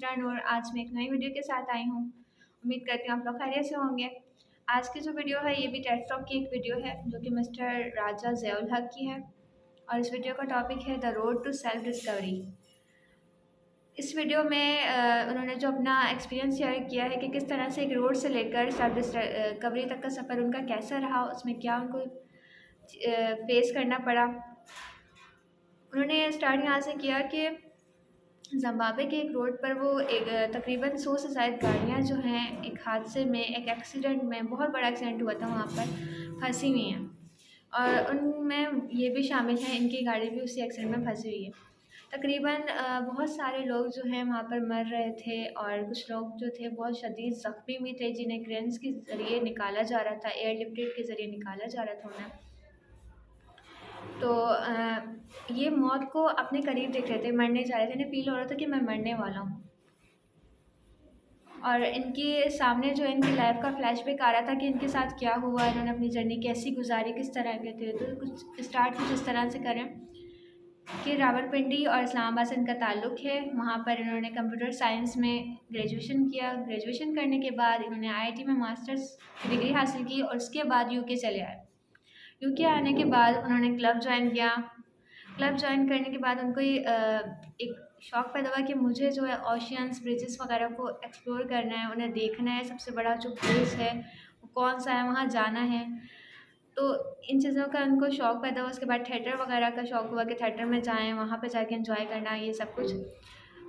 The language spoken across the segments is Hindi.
निमंत्रण और आज मैं एक नई वीडियो के साथ आई हूँ। उम्मीद करती हूँ आप लोग खैरियत से होंगे। आज की जो वीडियो है ये भी टेड टॉक की एक वीडियो है जो कि मिस्टर राजा ज़िया-उल हक की है और इस वीडियो का टॉपिक है the road to self discovery. इस वीडियो में उन्होंने जो अपना एक्सपीरियंस शेयर किया है कि किस तरह से एक रोड से लेकर सेल्फ डिस्कवरी तक का सफ़र उनका कैसा रहा, उसमें क्या उनको फेस करना पड़ा। उन्होंने स्टार्ट यहाँ से किया कि ज़िम्बाब्वे के एक रोड पर वो एक तकरीबन 100 से ज़ायद गाड़ियाँ जो हैं एक हादसे में, एक एक्सीडेंट में, बहुत बड़ा एक्सीडेंट हुआ था वहाँ पर, फंसी हुई हैं और उनमें ये भी शामिल है, इनकी गाड़ी भी उसी एक्सीडेंट में फंसी हुई है। तकरीबन बहुत सारे लोग जो हैं वहाँ पर मर रहे थे और कुछ लोग जो थे बहुत शदीद ज़ख्मी भी थे जिन्हें क्रेन्स के ज़रिए निकाला जा रहा था, एयरलिफ्टेड के ज़रिए निकाला जा रहा था उन्हें। तो ये मौत को अपने करीब देख रहे थे, मरने जा रहे थे, इन्हें फ़ील हो रहा था कि मैं मरने वाला हूँ। और इनके सामने जो इनकी लाइफ़ का फ्लैशबैक आ रहा था कि इनके साथ क्या हुआ, इन्होंने अपनी जर्नी कैसी गुज़ारी, किस तरह के थे। तो कुछ स्टार्ट कुछ इस तरह से करें कि रावलपिंडी और इस्लामाबाद से इनका ताल्लुक़ है। वहाँ पर इन्होंने कंप्यूटर साइंस में ग्रेजुएशन किया। ग्रेजुएशन करने के बाद इन्होंने आईआईटी में मास्टर्स की डिग्री हासिल की और उसके बाद यूके चले आए। यूके आने के बाद उन्होंने क्लब जॉइन किया। क्लब जॉइन करने के बाद उनको ये एक शौक़ पैदा हुआ कि मुझे जो है ओशियंस, ब्रिजेस वगैरह को एक्सप्लोर करना है, उन्हें देखना है, सबसे बड़ा जो ब्रिज है वो कौन-सा है, वहाँ जाना है। तो इन चीज़ों का उनको शौक़ पैदा हुआ। उसके बाद थिएटर वगैरह का शौक़ हुआ कि थिएटर में जाएँ, वहाँ पे जाके एन्जॉय करना, ये सब कुछ।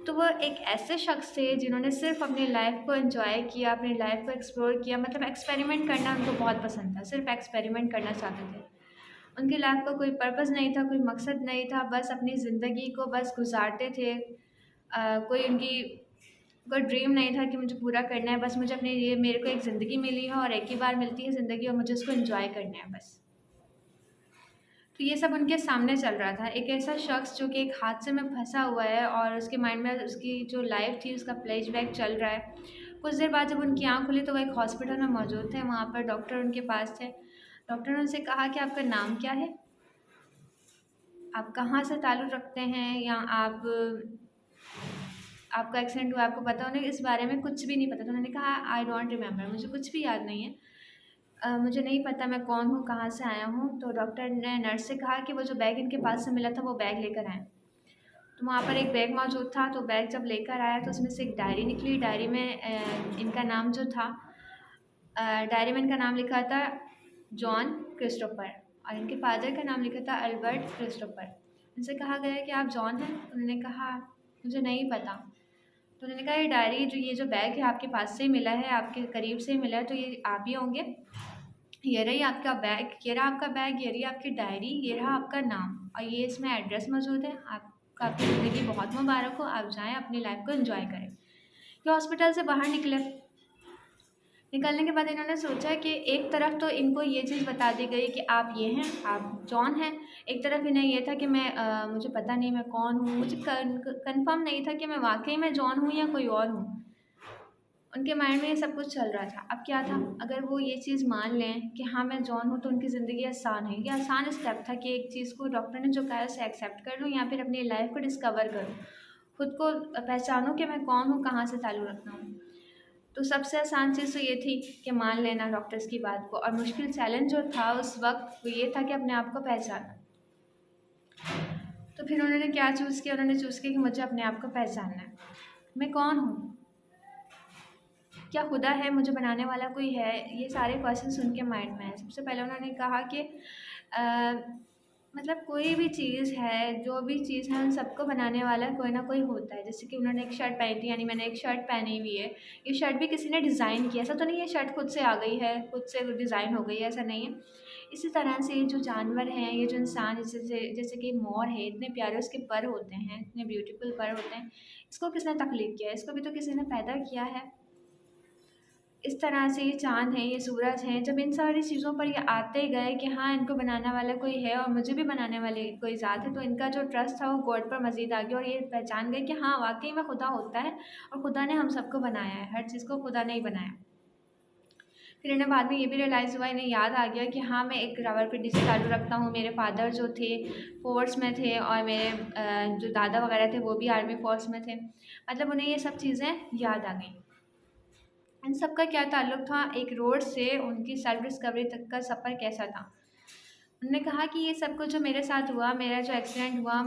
तो वो एक ऐसे शख़्स थे जिन्होंने सिर्फ़ अपनी लाइफ़ को एन्जॉय किया, अपनी लाइफ़ को एक्सप्लोर किया, मतलब एक्सपेरिमेंट करना उनको बहुत पसंद था, सिर्फ़ एक्सपेरिमेंट करना चाहते थे। उनकी लाइफ़ का कोई पर्पस नहीं था, कोई मकसद नहीं था, बस अपनी ज़िंदगी को बस गुज़ारते थे। कोई उनकी कोई ड्रीम नहीं था कि मुझे पूरा करना है, बस मुझे अपने लिए मेरे को एक ज़िंदगी मिली है और एक ही बार मिलती है ज़िंदगी और मुझे उसको एन्जॉय करना है बस। तो ये सब उनके सामने चल रहा था। एक ऐसा शख़्स जो कि एक हादसे में फँसा हुआ है और उसके माइंड में उसकी जो लाइफ़ थी उसका फ्लैशबैक चल रहा है। कुछ देर बाद जब उनकी आँख खुली तो वो एक हॉस्पिटल में मौजूद थे, वहाँ पर डॉक्टर उनके पास थे। डॉक्टर ने उनसे कहा कि आपका नाम क्या है? आप कहाँ से ताल्लुक़ रखते हैं या आपका एक्सीडेंट हुआ, आपको पता उन्हें इस बारे में कुछ भी नहीं पता था। उन्होंने कहा आई डोंट रिमेंबर, मुझे कुछ भी याद नहीं है। मुझे नहीं पता मैं कौन हूँ, कहाँ से आया हूँ। तो डॉक्टर ने नर्स से कहा कि वो जो बैग इनके पास से मिला था वो बैग लेकर आएँ। तो वहाँ पर एक बैग मौजूद था, तो बैग जब लेकर आया तो उसमें से एक डायरी निकली। डायरी में इनका नाम जो था डायरी में इनका नाम लिखा था जॉन क्रिस्टोफर और इनके फ़ादर का नाम लिखा था अल्बर्ट क्रिस्टोफर। उनसे कहा गया कि आप जॉन हैं? उन्होंने कहा मुझे नहीं पता। तो उन्होंने कहा ये जो बैग है आपके पास से ही मिला है, आपके करीब से ही मिला है, तो ये आप ही होंगे? ये रही आपका बैग, ये रहा आपका बैग, ये रही आपकी डायरी, ये रहा आपका नाम और ये इसमें एड्रेस मौजूद है। आपकी ज़िंदगी बहुत मुबारक हो, आप जाएँ अपनी लाइफ़ को एन्जॉय करें। ये हॉस्पिटल से बाहर निकले। निकलने के बाद इन्होंने सोचा कि एक तरफ तो इनको ये चीज़ बता दी गई कि आप ये हैं, आप जॉन हैं। एक तरफ इन्हें ये था कि मुझे पता नहीं मैं कौन हूँ, मुझे कन्फर्म नहीं था कि मैं वाक़ई में जॉन हूँ या कोई और हूँ। उनके माइंड में ये सब कुछ चल रहा था। अब क्या था, अगर वो ये चीज़ मान लें कि हाँ, मैं जॉन हूँ तो उनकी ज़िंदगी आसान है। ये आसान स्टेप था कि एक चीज़ को डॉक्टर ने जो कहा है उसे एक्सेप्ट कर लूँ या फिर अपनी लाइफ़ को डिस्कवर करूँ। खुद को पहचानूँ कि मैं कौन हूँ, कहाँ से ताल्लुक़ रखता हूँ। तो सबसे आसान चीज़ तो ये थी कि मान लेना डॉक्टर्स की बात को और मुश्किल चैलेंज जो था उस वक़्त वो ये था कि अपने आप को पहचानना। तो फिर उन्होंने क्या चूज़ किया, उन्होंने चूज़ किया कि मुझे अपने आप को पहचानना है। मैं कौन हूँ? क्या खुदा है, मुझे बनाने वाला कोई है? ये सारे क्वेश्चन्स उनके माइंड में हैं। सबसे पहले उन्होंने कहा कि मतलब कोई भी चीज़ है, जो भी चीज़ है उन सबको बनाने वाला कोई ना कोई होता है। जैसे कि उन्होंने एक शर्ट पहनी थी, यानी मैंने एक शर्ट पहनी हुई है। ये शर्ट भी किसी ने डिज़ाइन किया, ऐसा तो नहीं है शर्ट खुद से आ गई है, खुद से डिज़ाइन हो गई है, ऐसा नहीं है। इसी तरह से ये जो जानवर हैं, ये जो इंसान जैसे जैसे कि मोर है, इतने प्यारे उसके पर होते हैं, इतने ब्यूटीफुल पर होते हैं। इसको किसने तख्लीक किया है? इसको भी तो किसी ने पैदा किया है। इस तरह से ये चाँद हैं, ये सूरज हैं, जब इन सारी चीज़ों पर ये आते गए कि हाँ, इनको बनाने वाला कोई है और मुझे भी बनाने वाली कोई ज़ात है, तो इनका जो ट्रस्ट था वो गॉड पर मज़ीद आ गया और ये पहचान गए कि हाँ, वाक़ई में खुदा होता है और खुदा ने हम सबको बनाया है, हर चीज़ को खुदा ने ही बनाया। फिर इन्हें बाद में ये भी रियलाइज़ हुआ, इन्हें याद आ गया कि हाँ, मैं एक रावलपिंडी से ताल्लुक़ रखता हूँ। मेरे फ़ादर जो थे फ़ोर्स में थे और मेरे जो दादा वग़ैरह थे वो भी आर्मी फ़ोर्स में थे। मतलब उन्हें ये सब चीज़ें याद आ गईं। इन सब का क्या ताल्लुक़ था एक रोड से उनकी सेल्फ़ डिस्कवरी तक का सफ़र कैसा था। उन्होंने कहा कि ये सब कुछ जो मेरे साथ हुआ, मेरा जो एक्सीडेंट हुआ,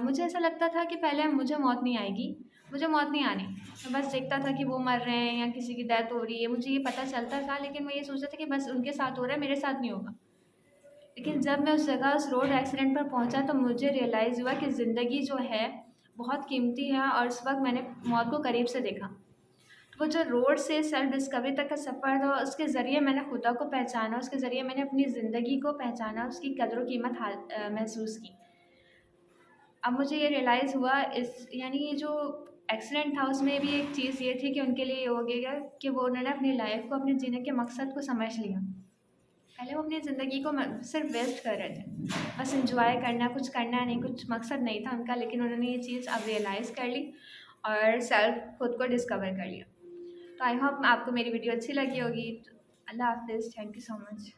मुझे ऐसा लगता था कि पहले मुझे मौत नहीं आएगी, मुझे मौत नहीं आनी। मैं बस देखता था कि वो मर रहे हैं या किसी की डेथ हो रही है, मुझे ये पता चलता था, लेकिन मैं ये सोचता था कि बस उनके साथ हो रहा है, मेरे साथ नहीं होगा। लेकिन जब मैं उस जगह उस रोड एक्सीडेंट पर पहुँचा तो मुझे रियलाइज़ हुआ कि ज़िंदगी जो है बहुत कीमती है और उस वक़्त मैंने मौत को करीब से देखा। वो जो रोड से सेल्फ डिस्कवरी तक का सफ़र था, उसके ज़रिए मैंने खुदा को पहचाना, उसके ज़रिए मैंने अपनी ज़िंदगी को पहचाना, उसकी कदर-ओ-कीमत महसूस की। अब मुझे ये रियलाइज़ हुआ इस यानी ये जो एक्सीडेंट था उसमें भी एक चीज़ ये थी कि उनके लिए ये हो गया कि वो उन्होंने अपनी लाइफ़ को अपने जीने के मकसद को समझ लिया। पहले वो अपनी ज़िंदगी को सिर्फ़ वेस्ट कर रहे थे। बस एन्जॉय करना, कुछ करना नहीं, कुछ मकसद नहीं था उनका, लेकिन उन्होंने ये चीज़ अब रियलाइज़ कर ली और सेल्फ़ खुद को डिस्कवर कर लिया। तो आई होप आपको मेरी वीडियो अच्छी लगी होगी। अल्लाह हाफ़िज़। Thank you so much.